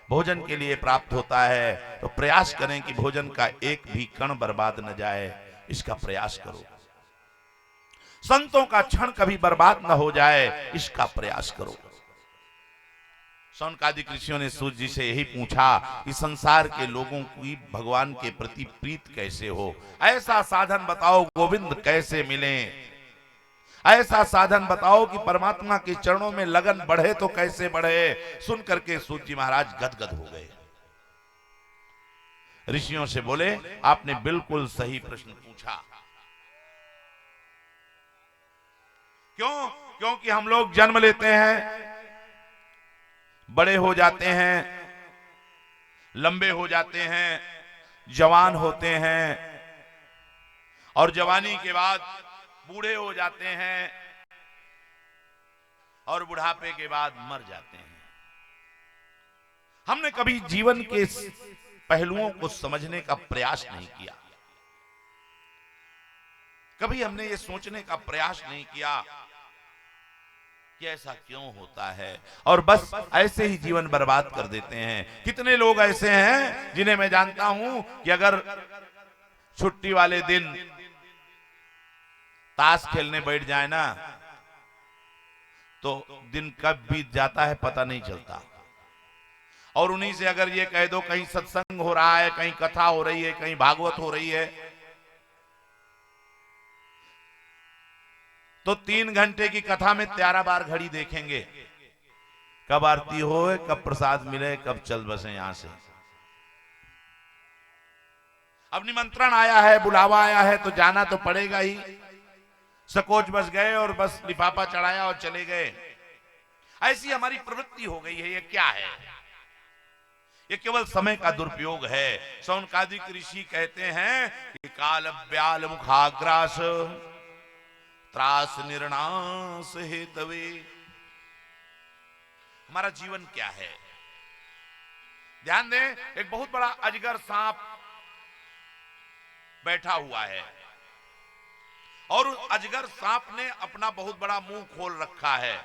भोजन के लिए प्राप्त होता है, तो प्रयास करें कि भोजन का एक भी कण बर्बाद न जाए, इसका प्रयास करो। संतों का क्षण कभी बर्बाद न हो जाए, इसका प्रयास करो। शौनकादिक ऋषियों ने सूत जी से यही पूछा कि संसार के लोगों की भगवान के प्रति प्रीत कैसे हो, ऐसा साधन बताओ गोविंद कैसे मिले, ऐसा साधन बताओ कि परमात्मा के चरणों में लगन बढ़े तो कैसे बढ़े। सुन करके सूत जी महाराज गदगद हो गए। ऋषियों से बोले, आपने बिल्कुल सही प्रश्न पूछा। क्यों? क्योंकि हम लोग जन्म लेते हैं, बड़े हो जाते हैं, लंबे हो जाते हैं, जवान होते हैं, और जवानी के बाद बूढ़े हो जाते हैं, और बुढ़ापे के बाद मर जाते हैं। हमने कभी जीवन के पहलुओं को समझने का प्रयास नहीं किया, कभी हमने ये सोचने का प्रयास नहीं किया कि ऐसा क्यों होता है, और बस ऐसे ही जीवन बर्बाद कर देते हैं। कितने लोग ऐसे हैं जिन्हें मैं जानता हूं कि अगर छुट्टी वाले दिन ताश खेलने बैठ जाए ना तो दिन कब बीत जाता है पता नहीं चलता। और उन्हीं से अगर ये कह दो कहीं सत्संग हो रहा है, कहीं कथा हो रही है, कहीं भागवत हो रही है, तो 3 घंटे की कथा में 13 बार घड़ी देखेंगे, कब आरती हो, कब प्रसाद मिले, कब चल बसे यहां से। अब निमंत्रण आया है, बुलावा आया है तो जाना तो पड़ेगा ही। सकोच बस गए और बस लिफाफा चढ़ाया और चले गए। ऐसी हमारी प्रवृत्ति हो गई है। ये क्या है? ये केवल समय का दुरुपयोग है। शौनकादिक ऋषि कहते हैं कि काल ब्याल मुखाग्रास त्रास निर्णास हेतवे। हमारा जीवन क्या है? ध्यान दें, एक बहुत बड़ा अजगर सांप बैठा हुआ है और उस अजगर सांप ने अपना बहुत बड़ा मुंह खोल रखा है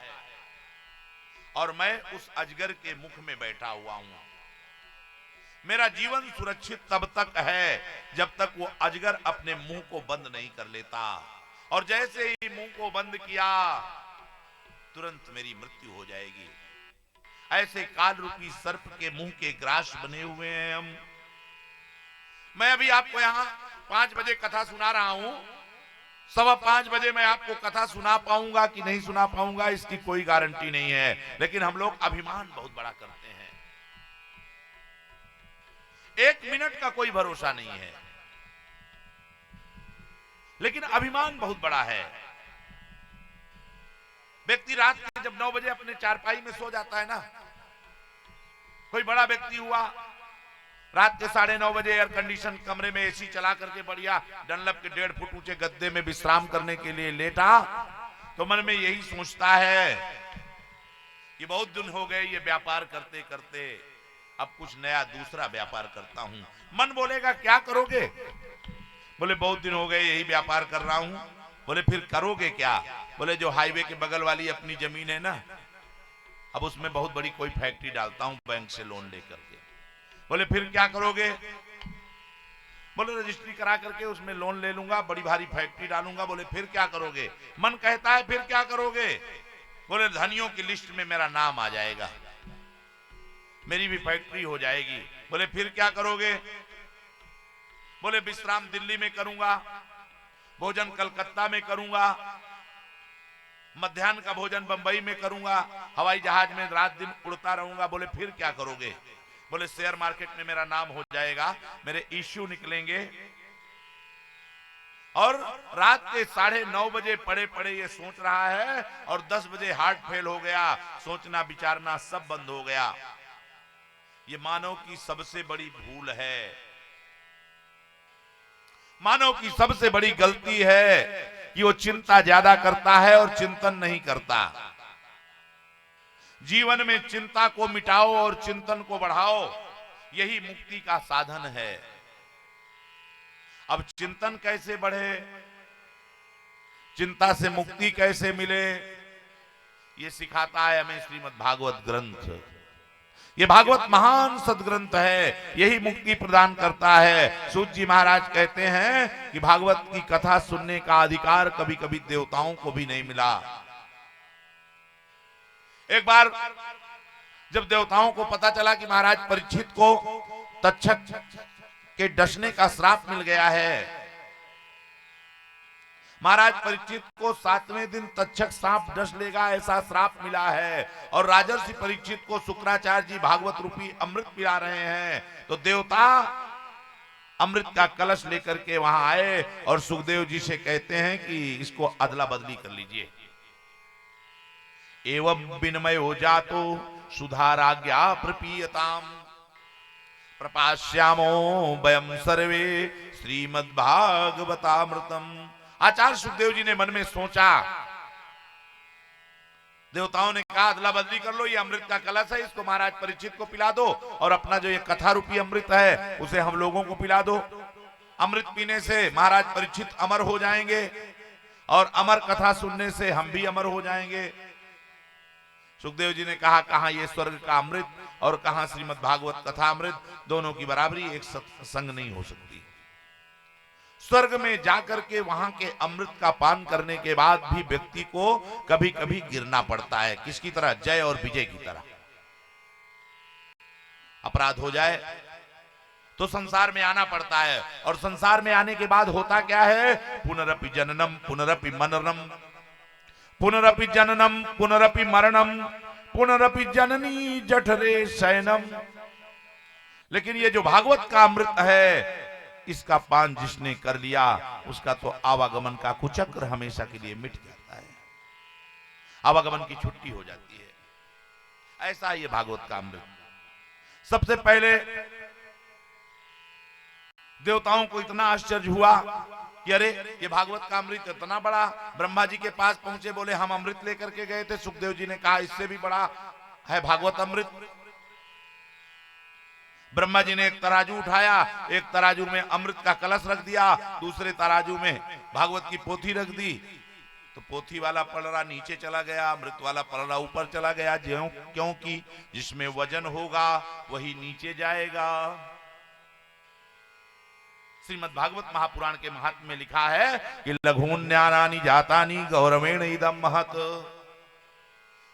और मैं उस अजगर के मुख में बैठा हुआ हूं। मेरा जीवन सुरक्षित तब तक है जब तक वो अजगर अपने मुंह को बंद नहीं कर लेता, और जैसे ही मुंह को बंद किया तुरंत मेरी मृत्यु हो जाएगी। ऐसे काल रूपी सर्प के मुंह के ग्रास बने हुए हैं हम। मैं अभी आपको यहां 5 बजे कथा सुना रहा हूं, 5:15 बजे मैं आपको कथा सुना पाऊंगा कि नहीं सुना पाऊंगा इसकी कोई गारंटी नहीं है, लेकिन हम लोग अभिमान बहुत बड़ा करते हैं। 1 मिनट का कोई भरोसा नहीं है, लेकिन अभिमान बहुत बड़ा है। व्यक्ति रात के जब 9 बजे अपने चारपाई में सो जाता है ना, कोई बड़ा व्यक्ति हुआ रात के 9:30 बजे एयर कंडीशन कमरे में एसी चला करके बढ़िया डनलप के 1.5 फुट ऊंचे गद्दे में विश्राम करने के लिए लेटा, तो मन में यही सोचता है कि बहुत दिन हो गए ये व्यापार करते करते, अब कुछ नया दूसरा व्यापार करता हूं। मन बोलेगा क्या करोगे? बोले बहुत दिन हो गए यही व्यापार कर रहा हूं। बोले फिर करोगे क्या? बोले जो हाईवे के बगल वाली अपनी जमीन है ना, अब उसमें बहुत बड़ी कोई फैक्ट्री डालता हूं बैंक से लोन लेकर के। बोले फिर क्या करोगे? बोले रजिस्ट्री करा करके उसमें लोन ले लूंगा, बड़ी भारी फैक्ट्री डालूंगा। बोले फिर क्या करोगे? मन कहता है फिर क्या करोगे? बोले धनियों की लिस्ट में मेरा नाम आ जाएगा, मेरी भी फैक्ट्री हो जाएगी। बोले फिर क्या करोगे? बोले विश्राम दिल्ली में करूंगा, भोजन कलकत्ता में करूंगा, मध्याह्न का भोजन बंबई में करूंगा, हवाई जहाज में रात दिन उड़ता रहूंगा। बोले फिर क्या करोगे? बोले शेयर मार्केट में मेरा नाम हो जाएगा, मेरे इश्यू निकलेंगे, और रात के 9:30 बजे पड़े पड़े ये सोच रहा है और 10 बजे हार्ट फेल हो गया, सोचना विचारना सब बंद हो गया। ये मानव की सबसे बड़ी भूल है, मानव की सबसे बड़ी गलती है कि वो चिंता ज्यादा करता है और चिंतन नहीं करता। जीवन में चिंता को मिटाओ और चिंतन को बढ़ाओ, यही मुक्ति का साधन है। अब चिंतन कैसे बढ़े, चिंता से मुक्ति कैसे मिले, ये सिखाता है हमें श्रीमद् भागवत ग्रंथ। ये भागवत महान सदग्रंथ है, यही मुक्ति प्रदान करता है। सूत जी महाराज कहते हैं कि भागवत की कथा सुनने का अधिकार कभी कभी देवताओं को भी नहीं मिला। एक बार जब देवताओं को पता चला कि महाराज परीक्षित को तक्षक के डसने का श्राप मिल गया है, महाराज परीक्षित को 7वें दिन तक्षक सांप डस लेगा ऐसा श्राप मिला है, और राजर्षि परीक्षित को शुक्राचार्य जी भागवत रूपी अमृत पिला रहे हैं, तो देवता अमृत का कलश लेकर के वहां आए और सुखदेव जी से कहते हैं कि इसको अदला बदली कर लीजिए। एवं विनिमय हो जातो सुधाराज्ञा प्रपीयताम प्रपाश्यामो वयम सर्वे श्रीमद्भागवतामृतम। आचार्य सुखदेव जी ने मन में सोचा, देवताओं ने कहा अदला बदली कर लो, ये अमृत का कलश है, इसको महाराज परीक्षित को पिला दो, और अपना जो ये कथा रूपी अमृत है उसे हम लोगों को पिला दो। अमृत पीने से महाराज परीक्षित अमर हो जाएंगे और अमर कथा सुनने से हम भी अमर हो जाएंगे। सुखदेव जी ने कहा कहां ये स्वर्ग का अमृत और कहां श्रीमद् भागवत कथा अमृत, दोनों की बराबरी एक संग नहीं हो सकती। स्वर्ग में जाकर के वहां के अमृत का पान करने के बाद भी व्यक्ति को कभी कभी गिरना पड़ता है, किसकी तरह? जय और विजय की तरह। अपराध हो जाए तो संसार में आना पड़ता है, और संसार में आने के बाद होता क्या है? पुनरपि जननम पुनरपि मननम पुनरपि जननम पुनरपि मरणम पुनरपि जननी जठरे शयनम। लेकिन ये जो भागवत का अमृत है, इसका पान जिसने कर लिया उसका तो आवागमन का कुचक्र हमेशा के लिए मिट जाता है, आवागमन की छुट्टी हो जाती है। ऐसा ये भागवत का अमृत। सबसे पहले देवताओं को इतना आश्चर्य हुआ कि अरे ये भागवत का अमृत इतना बड़ा। ब्रह्मा जी के पास पहुंचे, बोले हम अमृत लेकर के गए थे। सुखदेव जी ने कहा इससे भी बड़ा है भागवत अमृत। ब्रह्मा जी ने एक तराजू उठाया, एक तराजू में अमृत का कलश रख दिया, दूसरे तराजू में भागवत की पोथी रख दी। तो पोथी वाला पलड़ा नीचे चला गया, अमृत वाला पलड़ा ऊपर चला गया। क्योंकि जिसमें वजन होगा वही नीचे जाएगा। श्रीमद् भागवत महापुराण के महात्म्य में लिखा है कि लघुन्यानानि जातानि गौरवेण इदम महत।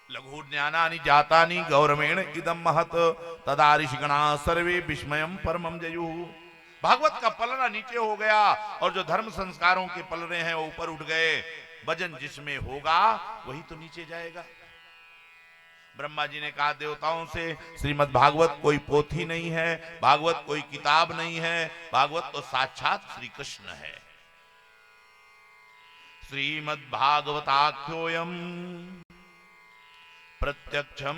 लघुन्यानानि जातानि गौरवेण इदम महत तदा ऋषिगणा सर्वे विस्मयम परमम जयु। भागवत का पलड़ा नीचे हो गया और जो धर्म संस्कारों के पलड़े हैं वो ऊपर उठ गए। वजन जिसमें होगा वही तो नीचे जाएगा। ब्रह्मा जी ने कहा देवताओं से, श्रीमद् भागवत कोई पोथी नहीं है, भागवत कोई किताब नहीं है, भागवत तो साक्षात श्री कृष्ण है। श्रीमद् भागवताख्योयम प्रत्यक्षम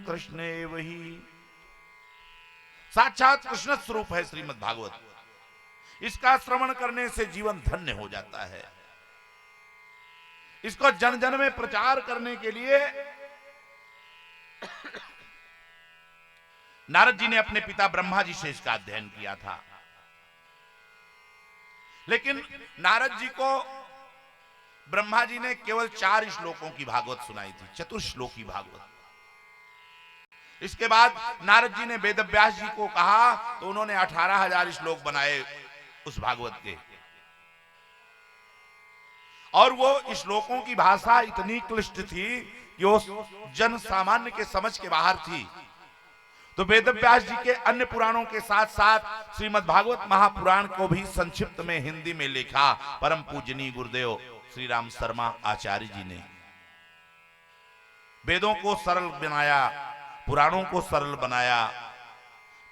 कृष्ण वही। साक्षात कृष्ण स्वरूप है श्रीमद् भागवत। इसका श्रवण करने से जीवन धन्य हो जाता है। इसको जन जन में प्रचार करने के लिए नारद जी ने अपने पिता ब्रह्मा जी से इसका अध्ययन किया था। लेकिन नारद जी को ब्रह्मा जी ने केवल 4 श्लोकों की भागवत सुनाई थी, चतुर्श्लोकी भागवत। इसके बाद नारद जी ने वेदव्यास जी को कहा तो उन्होंने 18,000 श्लोक बनाए उस भागवत के। और वो श्लोकों की भाषा इतनी क्लिष्ट थी कि वो जन सामान्य के समझ के बाहर थी। तो वेदव्यास जी के अन्य पुराणों के साथ साथ श्रीमद् भागवत महापुराण को भी संक्षिप्त में हिंदी में लिखा परम पूजनीय गुरुदेव श्री राम शर्मा आचार्य जी ने। वेदों को सरल बनाया, पुराणों को सरल बनाया।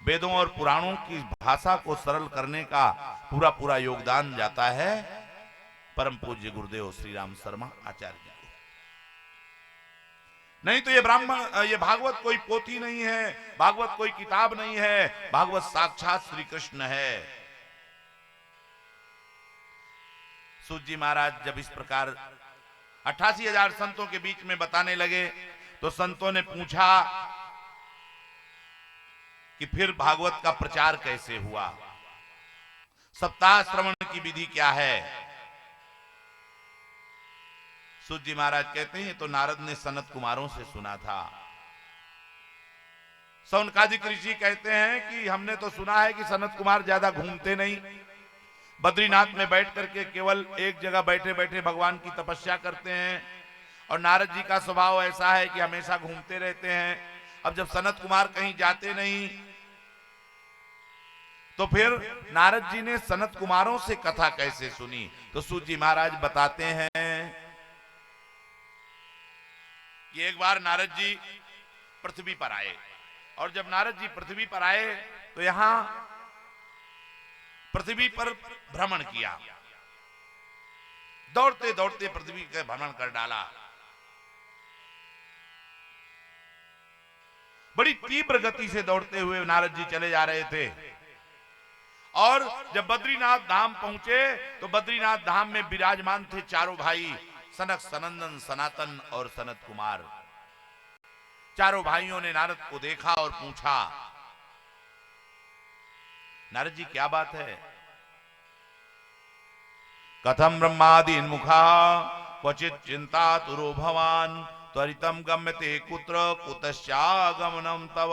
वेदों और पुराणों की भाषा को सरल करने का पूरा पूरा योगदान जाता है परम पूज्य गुरुदेव श्री राम शर्मा आचार्य जी को। नहीं तो ये भागवत कोई पोथी नहीं है, भागवत कोई किताब नहीं है, भागवत साक्षात श्री कृष्ण है। सूत जी महाराज जब इस प्रकार 88,000 संतों के बीच में बताने लगे तो संतों ने पूछा कि फिर भागवत का प्रचार कैसे हुआ, सप्ताह श्रवण की विधि क्या है। सूत जी महाराज कहते हैं तो नारद ने सनत कुमारों से सुना था। सौनकादिक ऋषि कहते हैं कि हमने तो सुना है कि सनत कुमार ज्यादा घूमते नहीं, बद्रीनाथ में बैठ करके केवल एक जगह बैठे बैठे भगवान की तपस्या करते हैं। और नारद जी का स्वभाव ऐसा है कि हमेशा घूमते रहते हैं। अब जब सनत कुमार कहीं जाते नहीं तो फिर नारद जी ने सनत कुमारों से कथा कैसे सुनी। तो सूत जी महाराज बताते हैं कि एक बार नारद जी पृथ्वी पर आए और जब नारद जी पृथ्वी पर आए तो यहां पृथ्वी पर भ्रमण किया, दौड़ते दौड़ते पृथ्वी का भ्रमण कर डाला। बड़ी तीव्र गति से दौड़ते हुए नारद जी चले जा रहे थे। और जब बद्रीनाथ धाम पहुंचे तो बद्रीनाथ धाम में विराजमान थे चारों भाई, सनक, सनंदन, सनातन और सनत कुमार। चारों भाइयों ने नारद को देखा और पूछा, नारद जी क्या बात है? कथम ब्रह्मादि मुखा क्वचित चिंता तुरो भवान त्वरितम गम्यते कुत्र कुतश्चागमनम तव।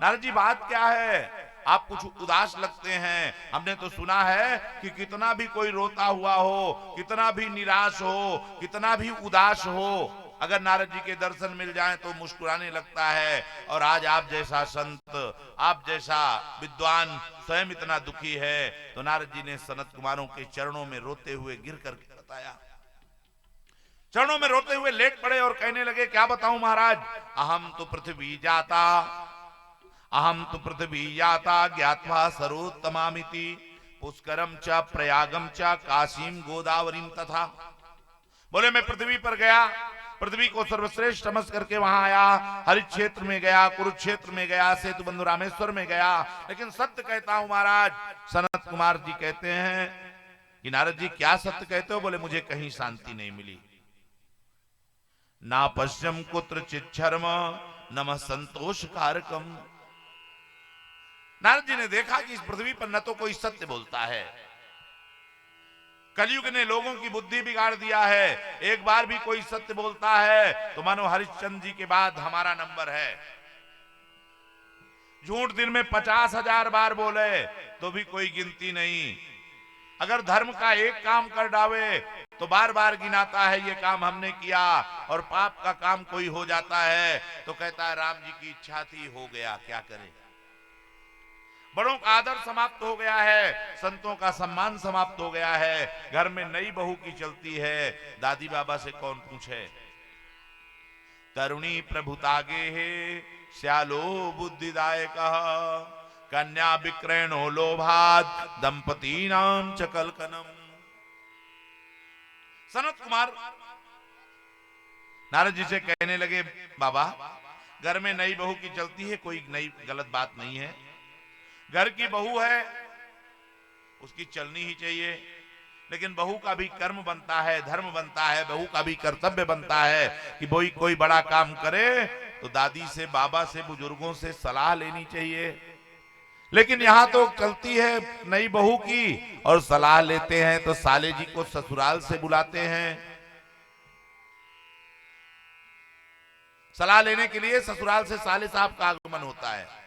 नारद जी बात क्या है? आप कुछ उदास लगते हैं। हमने तो सुना है कि कितना भी कोई रोता हुआ हो, कितना भी निराश हो, कितना भी उदास हो, अगर नारद जी के दर्शन मिल जाएं तो मुस्कुराने लगता है। और आज आप जैसा संत, आप जैसा विद्वान स्वयं इतना दुखी है। तो नारद जी ने सनत कुमारों के चरणों में रोते हुए गिर करके बताया। चरणों में रोते हुए लेट पड़े और कहने लगे, क्या बताऊं महाराज, अहम तो पृथ्वी जाता, अहम तो पृथ्वी याता ज्ञात्वा सरोत्तमामिति पुष्करम च प्रयागम च काशीम गोदावरीम तथा। बोले मैं पृथ्वी पर गया, पृथ्वी को सर्वश्रेष्ठ समझ करके वहां आया, हरित क्षेत्र में गया, कुरुक्षेत्र में गया, सेतु बंधु रामेश्वर में गया। लेकिन सत्य कहता हूं महाराज, सनत कुमार जी कहते हैं कि नारद जी क्या सत्य कहते हो? बोले मुझे कहीं शांति नहीं मिली। ना पश्यम कुत्र चिच्छर्म नमः संतोष कारकम। नारद जी ने देखा कि इस पृथ्वी पर न तो कोई सत्य बोलता है, कलयुग ने लोगों की बुद्धि बिगाड़ दिया है। एक बार भी कोई सत्य बोलता है तो मानो हरिश्चंद्र जी के बाद हमारा नंबर है। झूठ दिन में 50,000 बार बोले तो भी कोई गिनती नहीं। अगर धर्म का एक काम कर डावे तो बार बार गिनाता है ये काम हमने किया, और पाप का काम कोई हो जाता है तो कहता है राम जी की इच्छा थी, हो गया, क्या करें। बड़ों का आदर समाप्त हो गया है, संतों का सम्मान समाप्त हो गया है। घर में नई बहू की चलती है, दादी बाबा से कौन पूछे। तरुणी प्रभुतागे है श्यालो बुद्धिदायक कन्या विक्रयणो लोभात दंपति नाम चकलकनम। सनत कुमार नारद जी से कहने लगे, बाबा घर में नई बहू की चलती है, कोई नई गलत बात नहीं है। घर की बहू है उसकी चलनी ही चाहिए, लेकिन बहू का भी कर्म बनता है, धर्म बनता है, बहू का भी कर्तव्य बनता है कि कोई बड़ा काम करे तो दादी से, बाबा से, बुजुर्गों से सलाह लेनी चाहिए। लेकिन यहां तो चलती है नई बहू की और सलाह लेते हैं तो साले जी को ससुराल से बुलाते हैं। सलाह लेने के लिए ससुराल से साले साहब का आगमन होता है।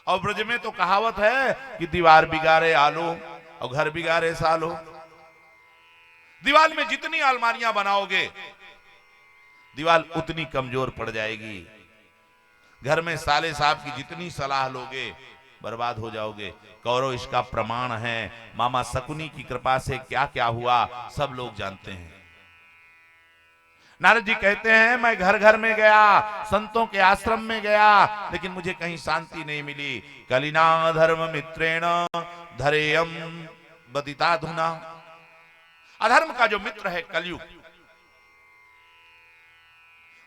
और ब्रज में तो कहावत है कि दीवार बिगाड़े आलो और घर बिगाड़े सालो। दीवार में जितनी अलमारियां बनाओगे दीवार उतनी कमजोर पड़ जाएगी। घर में साले साहब की जितनी सलाह लोगे बर्बाद हो जाओगे। कौरव इसका प्रमाण है। मामा शकुनी की कृपा से क्या क्या हुआ सब लोग जानते हैं। नारद जी कहते हैं मैं घर घर में गया, संतों के आश्रम में गया, लेकिन मुझे कहीं शांति नहीं मिली। कलिना धर्म मित्रेण धरेयम बदिताधुना। अधर्म का जो मित्र है कलयुग,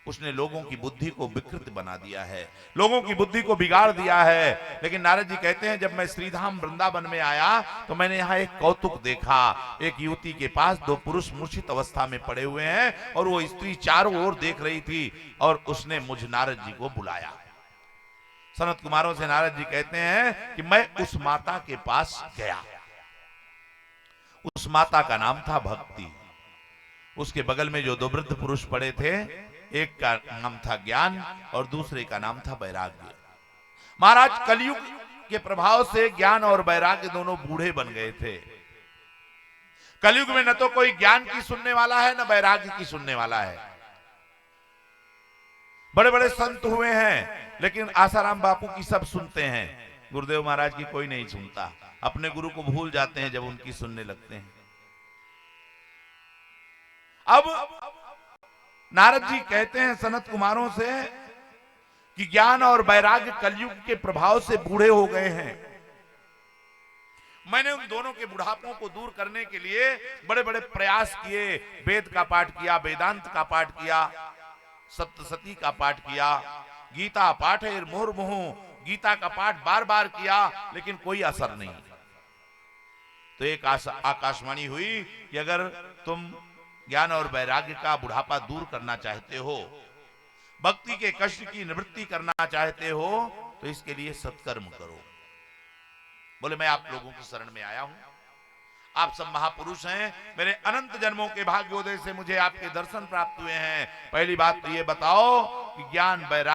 उसने लोगों की बुद्धि को विकृत बना दिया है, लोगों की बुद्धि को बिगाड़ दिया है। लेकिन नारद जी कहते हैं जब मैं श्रीधाम वृंदावन में आया तो मैंने यहाँ एक कौतुक देखा। एक युवती के पास दो पुरुष मूर्छित अवस्था में पड़े हुए हैं और वो स्त्री चारों ओर देख रही थी और उसने मुझ नारद जी को बुलाया। सनत कुमारों से नारद जी कहते हैं कि मैं उस माता के पास गया। उस माता का नाम था भक्ति। उसके बगल में जो दो वृद्ध पुरुष पड़े थे, एक का नाम था ज्ञान और दूसरे का नाम था वैराग्य। महाराज कलयुग के प्रभाव से ज्ञान और वैराग्य दोनों बूढ़े बन गए थे। कलयुग में न तो कोई ज्ञान की सुनने वाला है न वैराग्य की सुनने वाला है। बड़े बड़े संत हुए हैं लेकिन आसाराम बापू की सब सुनते हैं, गुरुदेव महाराज की कोई नहीं सुनता। अपने गुरु को भूल जाते हैं जब उनकी सुनने लगते हैं। अब नारद जी कहते हैं सनत कुमारों से कि ज्ञान और वैराग्य कलयुग के प्रभाव से बूढ़े हो गए हैं। मैंने उन दोनों के बुढ़ापों को दूर करने के लिए बड़े बड़े प्रयास किए। वेद का पाठ किया, वेदांत का पाठ किया, सप्तशती का पाठ किया, गीता पाठ है मुहुर्मुहु, गीता का पाठ बार बार किया, लेकिन कोई असर नहीं। तो एक आकाशवाणी हुई कि अगर तुम ज्ञान और वैराग्य का बुढ़ापा दूर करना चाहते हो, भक्ति के कष्ट की निवृत्ति करना चाहते हो, तो इसके लिए सत्कर्म करो। बोले मैं आप लोगों की शरण में आया हूं, आप सब महापुरुष हैं, मेरे अनंत जन्मों के भाग्योदय से मुझे आपके दर्शन प्राप्त हुए हैं। पहली बात तो ये बताओ कि ज्ञान वैराग्य